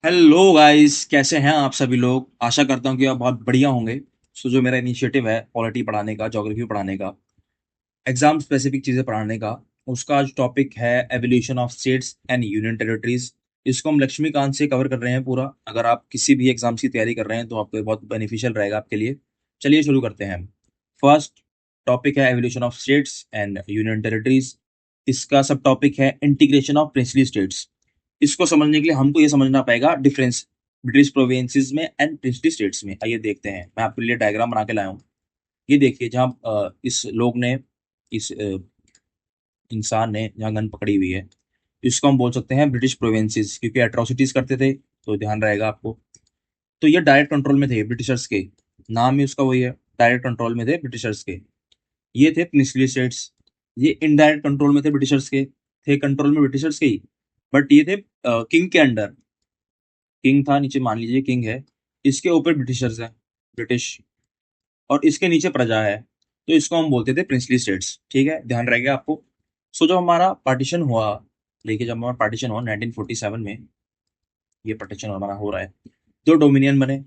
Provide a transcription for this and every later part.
Hello guys, कैसे हैं आप सभी लोग। आशा करता हूँ कि आप बहुत बढ़िया होंगे। जो मेरा इनिशिएटिव है पॉलिटी पढ़ाने का, ज्योग्राफी पढ़ाने का, एग्जाम स्पेसिफिक चीज़ें पढ़ाने का, उसका आज टॉपिक है evolution of states and union territories. इसको हम लक्ष्मीकांत से कवर कर रहे हैं पूरा। अगर आप किसी भी एग्जाम की तैयारी कर रहे हैं तो आपको ये बहुत बेनिफिशियल रहेगा आपके लिए। चलिए शुरू करते हैं। फर्स्ट टॉपिक है evolution of states and union territories. इसका सब टॉपिक है इंटीग्रेशन ऑफ प्रिंसली स्टेट्स। इसको समझने के लिए हमको ये समझना पड़ेगा डिफरेंस ब्रिटिश प्रोविंसेस में एंड प्रिंसली स्टेट्स में। आइए देखते हैं, मैं आपके लिए डायग्राम बना के लाया हूँ। ये देखिए, जहाँ इस लोग ने, इस इंसान ने जहाँ गन पकड़ी हुई है, इसको हम बोल सकते हैं ब्रिटिश प्रोविंसेस, क्योंकि एट्रोसिटीज करते थे, तो ध्यान रहेगा आपको। तो ये डायरेक्ट कंट्रोल में थे ब्रिटिशर्स के। नाम ही उसका वही है, डायरेक्ट कंट्रोल में थे ब्रिटिशर्स के। ये थे प्रिंसली स्टेट्स। ये इनडायरेक्ट कंट्रोल में थे ब्रिटिशर्स के, थे कंट्रोल में ब्रिटिशर्स के ही, बट ये थे किंग के अंडर। किंग था नीचे, मान लीजिए किंग है, इसके ऊपर ब्रिटिशर्स है, ब्रिटिश, और इसके नीचे प्रजा है। तो इसको हम बोलते थे प्रिंसली स्टेट्स। ठीक है, ध्यान रहेगा आपको। सो जब हमारा पार्टीशन हुआ, देखिए जब हमारा पार्टीशन हुआ 1947 में, ये पार्टीशन हमारा हो रहा है, दो डोमिनियन बने,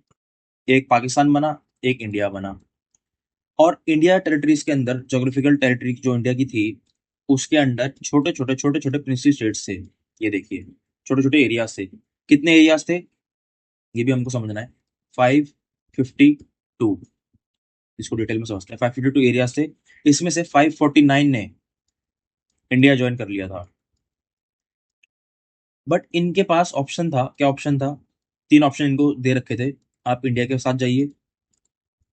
एक पाकिस्तान बना, एक इंडिया बना। और इंडिया टेरिटरीज के अंदर, जोग्राफिकल टेरिटरी जो इंडिया की थी, उसके अंदर छोटे छोटे प्रिंसली स्टेट्स थे। ये देखिए, छोटे छोटे एरियाज थे। कितने एरियाज थे ये भी हमको समझना है। 552, इसको डिटेल में समझते हैं। 552 एरियाज थे, इसमें से 549 ने इंडिया ज्वाइन कर लिया था। बट इनके पास ऑप्शन था, क्या ऑप्शन था? तीन ऑप्शन इनको दे रखे थे। आप इंडिया के साथ जाइए,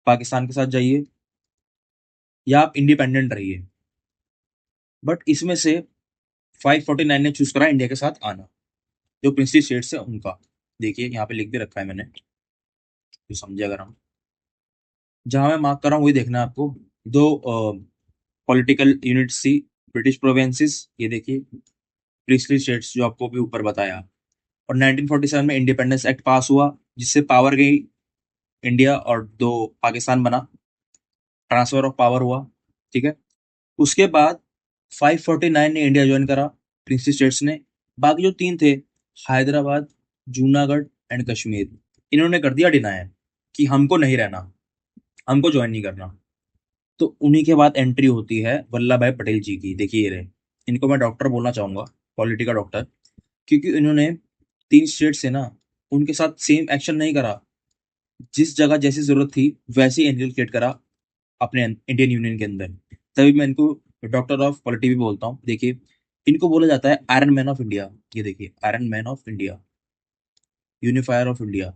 पाकिस्तान के साथ जाइए, या आप इंडिपेंडेंट रहिए। बट इसमें से 549 ने चूज करा इंडिया के साथ आना, जो प्रिंसली स्टेट्स है उनका। देखिए यहाँ पे लिख भी रखा है मैंने, जो समझे अगर हम। जहां मैं मार्क कर रहा हूँ वही देखना है आपको। दो पॉलिटिकल यूनिट्स थी, ब्रिटिश प्रोविंसेस, ये देखिए, प्रिंसली स्टेट्स जो आपको भी ऊपर बताया। और 1947 में इंडिपेंडेंस एक्ट पास हुआ, जिससे पावर गई इंडिया और दो पाकिस्तान बना, ट्रांसफर ऑफ पावर हुआ। ठीक है, उसके बाद 549 ने इंडिया ज्वाइन करा, प्रिंसली स्टेट्स ने। बाकी जो तीन थे, हैदराबाद, जूनागढ़ एंड कश्मीर, इन्होंने कर दिया डिनाई कि हमको नहीं रहना, हमको ज्वाइन नहीं करना। तो उन्हीं के बाद एंट्री होती है वल्लभ भाई पटेल जी की। देखिए ये रहे, इनको मैं डॉक्टर बोलना चाहूंगा, पॉलिटी का डॉक्टर, क्योंकि इन्होंने तीन स्टेट से ना, उनके साथ सेम एक्शन नहीं करा। जिस जगह जैसी जरूरत थी वैसे ही इनकलकेट करा अपने इंडियन यूनियन के अंदर। तभी मैं इनको डॉक्टर ऑफ पॉलिटी भी बोलता हूँ। देखिए, इनको बोला जाता है आयरन मैन ऑफ इंडिया। ये देखिए, iron man of India, unifier of India,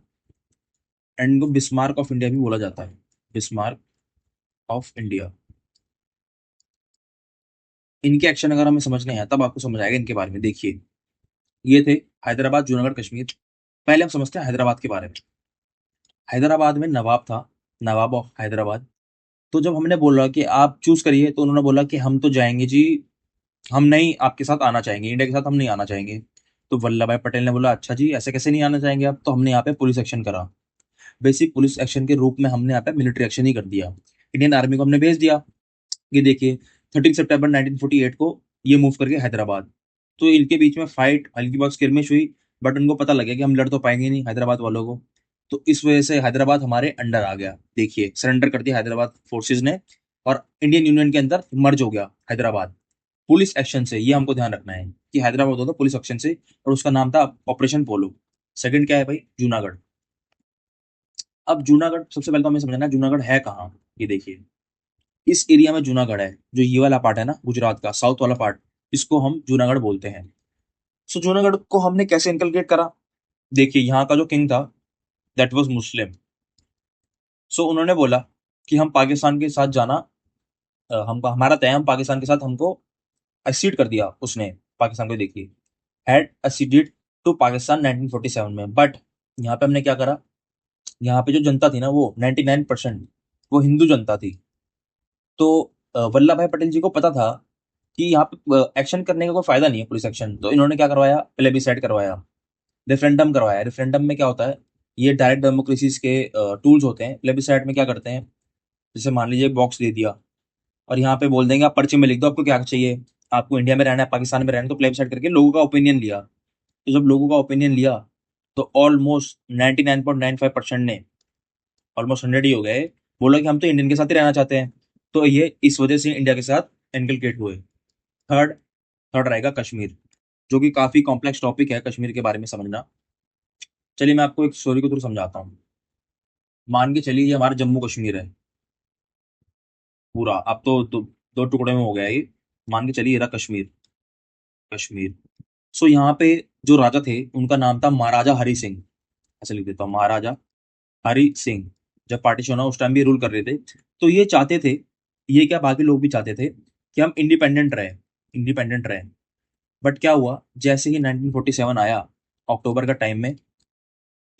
and इनको बिस्मार्क ऑफ इंडिया भी बोला जाता है, बिस्मार्क ऑफ इंडिया। इनके एक्शन अगर हमें समझ नहीं आया तब आपको समझ आएगा इनके बारे में। देखिए, ये थे हैदराबाद, जूनागढ़, कश्मीर। पहले हम समझते हैं हैदराबाद के बारे में। हैदराबाद में नवाब था, नवाब ऑफ हैदराबाद। तो जब हमने बोला कि आप चूज करिए, तो उन्होंने बोला कि हम तो जाएंगे जी, हम नहीं आपके साथ आना चाहेंगे, इंडिया के साथ हम नहीं आना चाहेंगे। तो वल्लभ भाई पटेल ने बोला, अच्छा जी ऐसे कैसे नहीं आना चाहेंगे आप? तो हमने यहाँ पे पुलिस एक्शन करा। बेसिक पुलिस एक्शन के रूप में हमने यहाँ पे मिलिट्री एक्शन ही कर दिया, इंडियन आर्मी को हमने भेज दिया। ये देखिए, 13 सितंबर 1948 को ये मूव करके हैदराबाद। तो इनके बीच में फाइट, हल्की बहुत स्किरमिश हुई, बट उनको पता लगे कि हम लड़ तो पाएंगे नहीं हैदराबाद वालों को। तो इस वजह से हैदराबाद हमारे अंडर आ गया। देखिए, सरेंडर कर दिया हैदराबाद फोर्सेज ने, और इंडियन यूनियन के अंदर मर्ज हो गया हैदराबाद, पुलिस एक्शन से। ये हमको ध्यान रखना है कि हैदराबाद होता पुलिस एक्शन से, और उसका नाम था ऑपरेशन पोलो। सेकंड क्या है भाई? जूनागढ़। अब जूनागढ़, सबसे पहले तो हमें समझना है जूनागढ़ है कहाँ। ये देखिए, इस एरिया में जूनागढ़ है। जो ये वाला पार्ट है ना गुजरात का, साउथ वाला पार्ट, इसको हम जूनागढ़ बोलते हैं। सो जूनागढ़ को हमने कैसे इनकलकेट करा? देखिए, यहाँ का जो किंग था, दैट वाज मुस्लिम। सो उन्होंने बोला कि हम पाकिस्तान के साथ जाना, हमको हमारा तय है, हम पाकिस्तान के साथ, हमको असीड कर दिया उसने पाकिस्तान को। देखिए, हैड असीडेड टू पाकिस्तान 1947 में। बट यहाँ पे हमने क्या करा, यहाँ पे जो जनता थी ना, वो 99% वो हिंदू जनता थी। तो वल्लभ भाई पटेल जी को पता था कि यहाँ पे एक्शन करने का कोई फायदा नहीं है, पुलिस एक्शन। तो इन्होंने क्या करवाया, प्लेबिसाइड करवाया, रेफरेंडम करवाया। रेफरेंडम में क्या होता है, ये डायरेक्ट डेमोक्रेसीज के टूल्स होते हैं। प्लेबिसाइड में क्या करते हैं, जैसे मान लीजिए बॉक्स दे दिया, और यहाँ पे बोल देंगे, आप पर्चे में लिख दो आपको क्या चाहिए, आपको इंडिया में रहना है, पाकिस्तान में रहना है। तो प्लेबिसाइड करके लोगों का ओपिनियन लिया। तो जब लोगों का ओपिनियन लिया, तो ऑलमोस्ट 99.95% ने, ऑलमोस्ट 100 ही हो गए, बोला कि हम तो इंडियन के साथ ही रहना चाहते हैं। तो ये इस वजह से इंडिया के साथ एनकलकेट हुए। थर्ड थर्ड रहेगा कश्मीर, जो कि काफी कॉम्प्लेक्स टॉपिक है कश्मीर के बारे में समझना। चलिए मैं आपको एक स्टोरी के थ्रू समझाता हूँ। मान के चलिए ये हमारा जम्मू कश्मीर है पूरा, अब तो दो टुकड़े में हो गया ये। मान के चलिए ये रहा कश्मीर। कश्मीर सो यहाँ पे जो राजा थे उनका नाम था महाराजा हरि सिंह। ऐसे लिख देता हूँ, महाराजा हरि सिंह। जब पार्टीशन हुआ उस टाइम भी रूल कर रहे थे। तो ये चाहते थे, ये क्या बाकी लोग भी चाहते थे कि हम इंडिपेंडेंट रहे। बट क्या हुआ, जैसे ही 1947 आया, अक्टूबर का टाइम में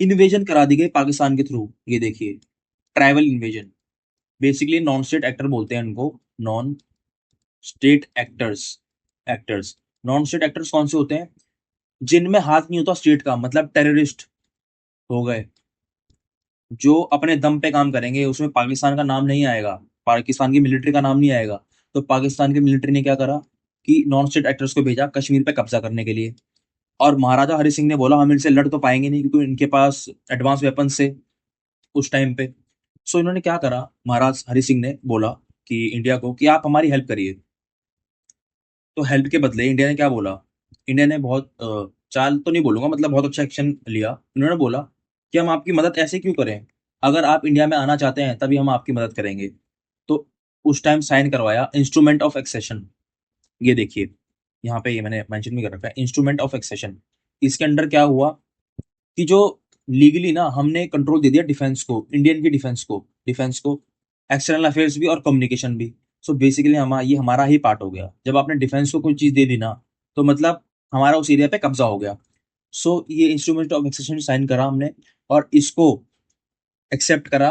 इन्वेजन करा दी गई पाकिस्तान के थ्रू। ये देखिए, tribal invasion. Basically non state actor बोलते हैं उनको, non state actors. Non state actors कौन से होते हैं? जिनमें हाथ नहीं होता स्टेट का, मतलब टेररिस्ट हो गए, जो अपने दम पे काम करेंगे, उसमें पाकिस्तान का नाम नहीं आएगा, पाकिस्तान की मिलिट्री का नाम नहीं आएगा। तो पाकिस्तान की मिलिट्री ने क्या करा कि नॉन स्टेट एक्टर्स को भेजा कश्मीर पे कब्जा करने के लिए। और महाराजा हरि सिंह ने बोला हम इनसे लड़ तो पाएंगे नहीं, क्योंकि इनके पास एडवांस वेपन्स थे उस टाइम पे। सो इन्होंने क्या करा, महाराज हरि सिंह ने बोला कि इंडिया को कि आप हमारी हेल्प करिए। तो हेल्प के बदले इंडिया ने क्या बोला, इंडिया ने बहुत चाल तो नहीं बोलूंगा, मतलब बहुत अच्छा एक्शन लिया। उन्होंने बोला कि हम आपकी मदद ऐसे क्यों करें, अगर आप इंडिया में आना चाहते हैं तभी हम आपकी मदद करेंगे। तो उस टाइम साइन करवाया इंस्ट्रूमेंट ऑफ एक्सेशन। ये देखिए, यहाँ पे ये मैंने मेंशन भी कर रखा है, इंस्ट्रूमेंट ऑफ एक्सेशन। इसके अंडर क्या हुआ कि जो लीगली ना हमने कंट्रोल दे दिया डिफेंस को, इंडियन की डिफेंस को, एक्सटर्नल अफेयर्स भी और कम्युनिकेशन भी। सो बेसिकली ये हमारा ही पार्ट हो गया। जब आपने डिफेंस को कोई चीज दे दी ना, तो मतलब हमारा उस एरिया पे कब्जा हो गया। सो ये इंस्ट्रूमेंट ऑफ एक्सेशन साइन करा हमने, और इसको एक्सेप्ट करा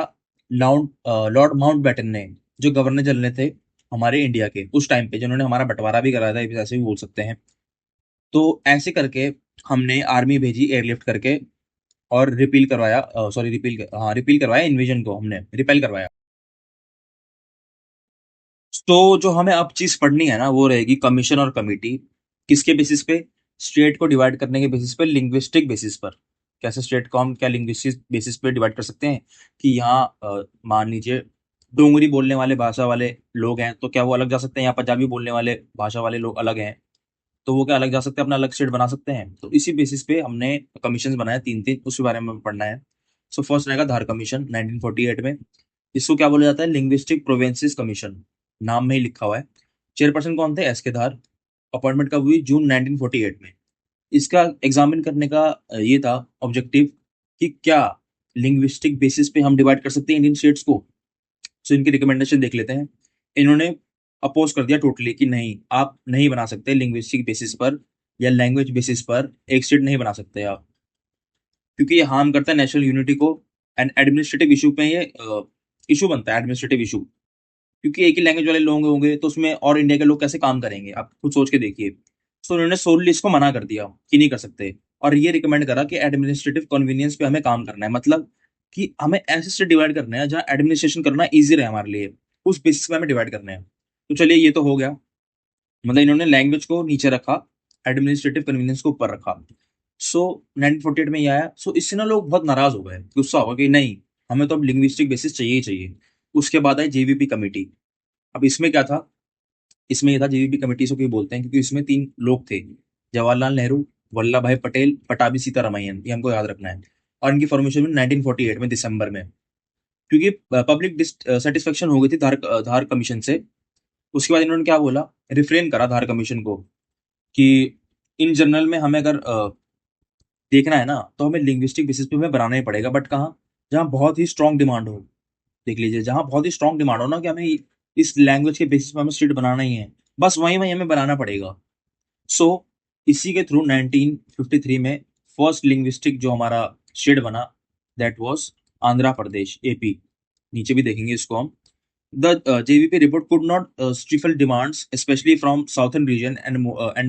लॉर्ड माउंट बैटन ने, जो गवर्नर जनरल थे हमारे इंडिया के उस टाइम पे, जिन्होंने हमारा बंटवारा भी कराया था, ये भी ऐसे भी बोल सकते हैं। तो ऐसे करके हमने आर्मी भेजी एयरलिफ्ट करके, और रिपील करवाया, सॉरी रिपील करवाया, इन्वेजन को हमने रिपेल करवाया। तो जो हमें अब चीज पढ़नी है ना, वो रहेगी कमीशन और कमिटी। किसके बेसिस पे? स्टेट को डिवाइड करने के बेसिस पे, लिंग्विस्टिक बेसिस पर। कैसे स्टेट को हम क्या लिंग्विस्टिक बेसिस पे डिवाइड कर सकते हैं कि यहाँ मान लीजिए डोंगरी बोलने वाले भाषा वाले लोग हैं, तो क्या वो अलग जा सकते हैं? यहाँ पंजाबी बोलने वाले भाषा वाले लोग अलग हैं, तो वो क्या अलग जा सकते हैं, अपना अलग स्टेट बना सकते हैं? तो इसी बेसिस पे हमने कमीशन बनाया तीन तीन, उसके बारे में पढ़ना है। सो फर्स्ट रहेगा धार कमीशन 1948 में। इसको क्या बोला जाता है? लिंग्विस्टिक प्रोविंसेस कमीशन, नाम में ही लिखा हुआ है। चेयरपर्सन कौन थे? एस के धार। अपॉइंटमेंट कब हुई? जून 1948 में। इसका एग्जामिन करने का ये था ऑब्जेक्टिव कि क्या लिंग्विस्टिक बेसिस पे हम डिवाइड कर सकते हैं इंडियन स्टेट्स को। सो इनकी रिकमेंडेशन देख लेते हैं। इन्होंने अपोज कर दिया टोटली कि नहीं, आप नहीं बना सकते लिंग्विस्टिक बेसिस पर या लैंग्वेज बेसिस पर एक स्टेट नहीं बना सकते आप, क्योंकि ये हार्म करता है नेशनल यूनिटी को। एंड एडमिनिस्ट्रेटिव इशू पे ये इशू बनता है, एडमिनिस्ट्रेटिव इशू। क्योंकि एक ही लैंग्वेज वाले लोग होंगे तो उसमें और इंडिया के लोग कैसे काम करेंगे, आप खुद सोच के देखिए। तो उन्होंने सोलली इसको मना कर दिया कि नहीं कर सकते, और ये रिकमेंड करा कि एडमिनिस्ट्रेटिव कन्वीनियंस पे हमें काम करना है, मतलब कि हमें ऐसे से डिवाइड करना है जहाँ एडमिनिस्ट्रेशन करना ईजी रहे हमारे लिए, उस बेसिस पे हमें डिवाइड करना है। तो चलिए ये तो हो गया, मतलब इन्होंने लैंग्वेज को नीचे रखा, एडमिनिस्ट्रेटिव कन्वीनियंस को ऊपर रखा। सो 1948 में ये आया। सो इससे ना लोग बहुत नाराज हो गए, गुस्सा हो गया कि नहीं, हमें तो अब लिंग्विस्टिक बेसिस चाहिए ही चाहिए। उसके बाद आई जेवीपी कमेटी। अब इसमें क्या था? इसमें ये था, जेवीपी कमेटी से क्यों बोलते हैं, क्योंकि इसमें तीन लोग थे, जवाहरलाल नेहरू, वल्लभ भाई पटेल, पटाभी सीतारामैयन, ये हमको याद रखना है। और इनकी फॉर्मेशन में 1948 में दिसंबर में, क्योंकि पब्लिक सेटिस्फेक्शन हो गई थी धार कमीशन से। उसके बाद इन्होंने क्या बोला, रिफ्रेन करा धार कमीशन को कि इन जनरल में हमें अगर देखना है ना, तो हमें लिंग्विस्टिक बेसिस पे हमें बनाना ही पड़ेगा, बट कहाँ? जहाँ बहुत ही स्ट्रांग डिमांड हो। देख लीजिए, जहाँ बहुत ही स्ट्रांग डिमांड हो ना कि हमें इस लैंग्वेज के बेसिस पे हमें स्टेट बनाना ही है, बस वहीं वहीं हमें बनाना पड़ेगा। सो इसी के थ्रू 1953 में फर्स्ट लिंग्विस्टिक जो हमारा स्टेट बना, that was Andhra Pradesh, AP. नीचे भी देखेंगे इसको हम। The JVP report could not stifle demands, especially from southern region and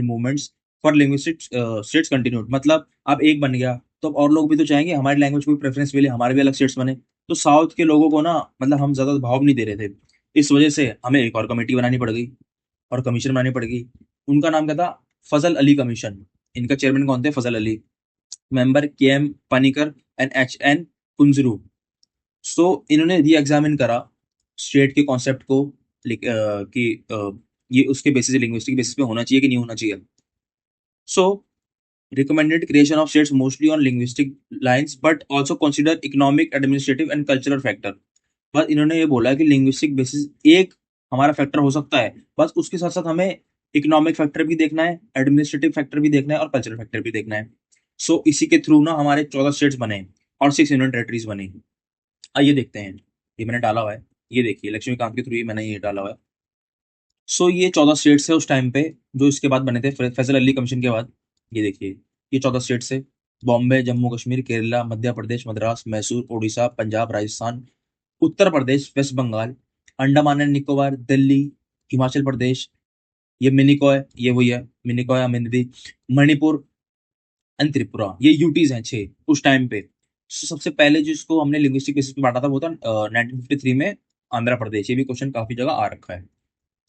movements for linguistic states continued। मतलब अब एक बन गया तो अब और लोग भी तो चाहेंगे हमारी लैंग्वेज को प्रेफरेंस मिले, हमारे भी अलग स्टेट्स बने। तो साउथ के लोगों को ना, मतलब हम ज्यादा भाव नहीं दे रहे थे। इस वजह से हमें एक और कमेटी बनानी पड़ गई और कमीशन बनानी पड़ गई। उनका नाम क्या था? फजल अली कमीशन। इनका चेयरमैन कौन थे? Fazal Ali. Member KM Panikkar and HN Kunzru. So इन्होंने री एग्जामिन करा स्टेट के कॉन्सेप्ट को कि ये उसके बेसिस लिंग्विस्टिक बेसिस पे होना चाहिए कि नहीं होना चाहिए। सो recommended creation of states mostly on linguistic lines but also consider economic administrative and cultural factor। बस इन्होंने ये बोला है कि लिंग्विस्टिक बेसिस एक हमारा फैक्टर हो सकता है, बस उसके साथ साथ हमें इकोनॉमिक फैक्टर भी देखना है, एडमिनिस्ट्रेटिव फैक्टर भी देखना है और कल्चरल फैक्टर भी देखना है। सो इसी के थ्रू ना हमारे 14 स्टेट्स बने और 6 यूनियन टेरिटरीज बनी। आइए देखते हैं, ये मैंने डाला हुआ है, ये देखिए लक्ष्मीकांत के थ्रू ही मैंने ये डाला हुआ है। सो ये 14 स्टेट्स है उस टाइम पे जो इसके बाद बने थे फैसल अली कमीशन के बाद। ये देखिए ये 14 स्टेट्स है, बॉम्बे, जम्मू कश्मीर, केरला, मध्य प्रदेश, मद्रास, मैसूर, उड़ीसा, पंजाब, राजस्थान, उत्तर प्रदेश, वेस्ट बंगाल, अंडमान एंड निकोबार, दिल्ली, हिमाचल प्रदेश, ये मिनिकॉय, ये वही है मिनिकॉय अमेंदी, मणिपुर एंड त्रिपुरा, ये यूटीज हैं 6 उस टाइम पे। सबसे पहले जिसको हमने लिंग्विस्टिक बेसिस पे बांटा था वो था 1953 में आंध्र प्रदेश। ये भी क्वेश्चन काफी जगह आ रखा है।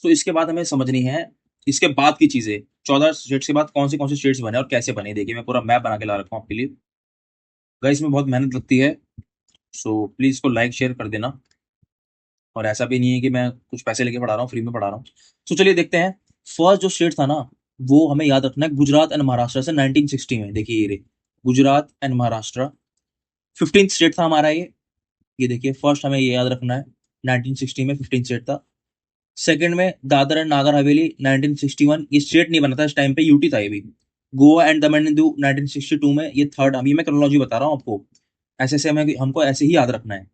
तो इसके बाद हमें समझनी है इसके बाद की चीजें, 14 स्टेट्स के बाद कौन से स्टेट्स बने और कैसे बने। देखिए मैं पूरा मैप बना के ला रखा हूँ आपके लिए। गाइस इसमें बहुत मेहनत लगती है, सो प्लीज इसको लाइक शेयर कर देना। और ऐसा भी नहीं है कि मैं कुछ पैसे लेके पढ़ा रहा हूँ, फ्री में पढ़ा रहा हूँ। तो चलिए देखते हैं। फर्स्ट जो स्टेट था ना वो हमें याद रखना है, गुजरात एंड महाराष्ट्र से 1960 में। देखिए ये Gujarat and Maharashtra 15th state था हमारा ये देखिए फर्स्ट हमें ये याद रखना है, 1960 में 15th स्टेट था। सेकंड में दादर एंड नागर हवेली 1961, ये स्टेट नहीं बना था इस टाइम पे, यूटी था ये भी। Goa and Daman and Diu 1962 में, ये थर्ड। अभी मैं क्रोनोलॉजी बता रहा हूँ आपको, ऐसे ऐसे हमें हमको ऐसे ही याद रखना है।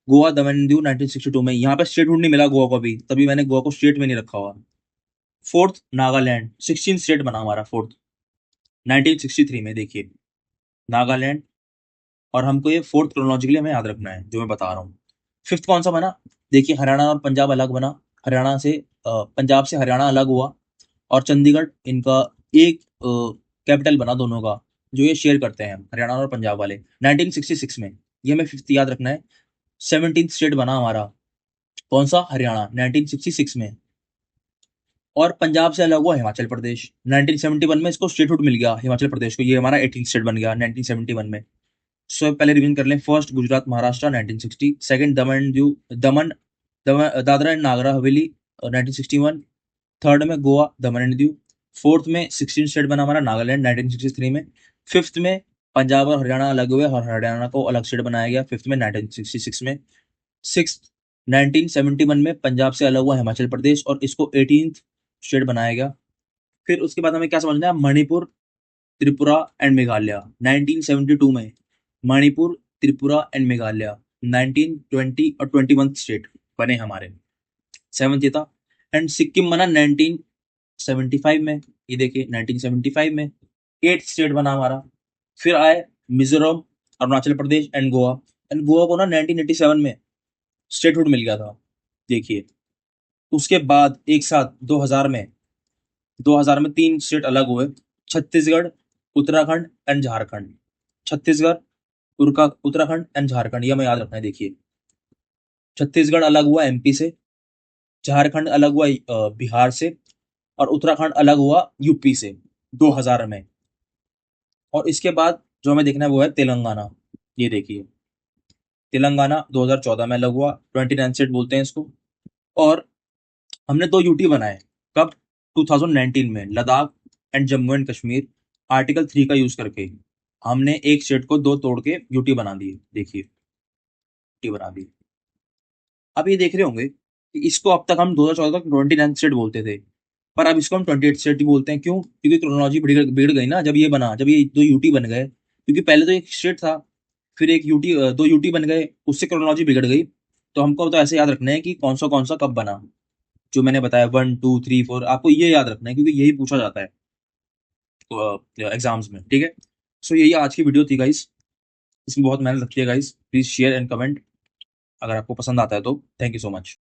गोवा दमन एंड दीव 1962 में, यहाँ पे स्टेटहुड नहीं मिला गोवा को अभी, तभी मैंने गोवा को स्टेट में नहीं रखा हुआ। फोर्थ नागालैंड, 16 स्टेट बना हमारा फोर्थ 1963 में। देखिए नागालैंड, और हमको ये फोर्थ क्रोनोलॉजिकली हमें याद रखना है जो मैं बता रहा हूँ। फिफ्थ कौन सा बना, देखिए हरियाणा और पंजाब अलग बना। हरियाणा से पंजाब से हरियाणा अलग हुआ और चंडीगढ़ इनका एक कैपिटल बना दोनों का, जो ये शेयर करते हैं हरियाणा और पंजाब वाले 1966 में। ये हमें फिफ्थ याद रखना है। 17th स्टेट बना हमारा कौन सा, हरियाणा 1966 में। और पंजाब से अलग हुआ हिमाचल प्रदेश 1971 में, इसको स्टेटहुड मिल गया हिमाचल प्रदेश को, ये हमारा 18th स्टेट बन गया 1971 में। सो पहले रिवीजन कर लें। First Gujarat Maharashtra 1960, second Daman and Diu Daman Dadra and Nagar Haveli 1961, third में गोवा दमन एंड दीव, फोर्थ में 16 स्टेट बना हमारा नागालैंड 1963 में, फिफ्थ में पंजाब और हरियाणा अलग हुए और हरियाणा को अलग स्टेट बनाया गया फिफ्थ में 1966 में। सिक्स 1971 में पंजाब से अलग हुआ हिमाचल प्रदेश और इसको 18th स्टेट बनाया गया। फिर उसके बाद हमें क्या समझना है, मणिपुर, त्रिपुरा एंड मेघालय 1972 में। मणिपुर, त्रिपुरा एंड मेघालय 1920 और 21 स्टेट बने हमारे, सेवंथ ये था। एंड सिक्किम बना 1975 में, ये देखिए 1975 में 8th स्टेट बना हमारा। फिर आए मिजोरम, अरुणाचल प्रदेश एंड गोवा। एंड गोवा को ना 1987 में स्टेटहुड मिल गया था। देखिए उसके बाद एक साथ 2000 में 3 स्टेट अलग हुए, छत्तीसगढ़, उत्तराखंड एंड झारखंड। छत्तीसगढ़, उत्तराखंड एंड झारखंड, ये हमें याद रखना है। देखिए छत्तीसगढ़ अलग हुआ एमपी से, झारखंड अलग हुआ बिहार से, और उत्तराखंड अलग हुआ यूपी से 2000 में। और इसके बाद जो हमें देखना है वो है तेलंगाना। ये देखिए तेलंगाना 2014 में अलग हुआ, 29 स्टेट बोलते हैं इसको। और हमने 2 यूटी बनाए कब, 2019 में, Ladakh and Jammu and Kashmir. Article 3 का यूज करके हमने एक स्टेट को 2 तोड़ के यूटी बना दिए। देखिए यूटी बना दी। अब ये देख रहे होंगे कि इसको अब तक हम 2014 तक 29 स्टेट बोलते थे, पर अब इसको हम 28 स्टेट ही बोलते हैं। क्यों, क्योंकि क्रोनोलॉजी बिगड़ गई ना जब ये बना, जब ये 2 यूटी बन गए। क्योंकि पहले तो एक स्टेट था, फिर एक यूटी 2 यूटी बन गए, उससे क्रोनोलॉजी बिगड़ गई। तो हमको तो ऐसे याद रखना है कि कौन सा कब बना, जो मैंने बताया 1 2 3 4, आपको ये याद रखना है क्योंकि यही पूछा जाता है एग्जाम्स में। ठीक है, सो यही आज की वीडियो थी गाइस, इसमें बहुत मेहनत लगती है guys. Please share and comment अगर आपको पसंद आता है तो। Thank you so much.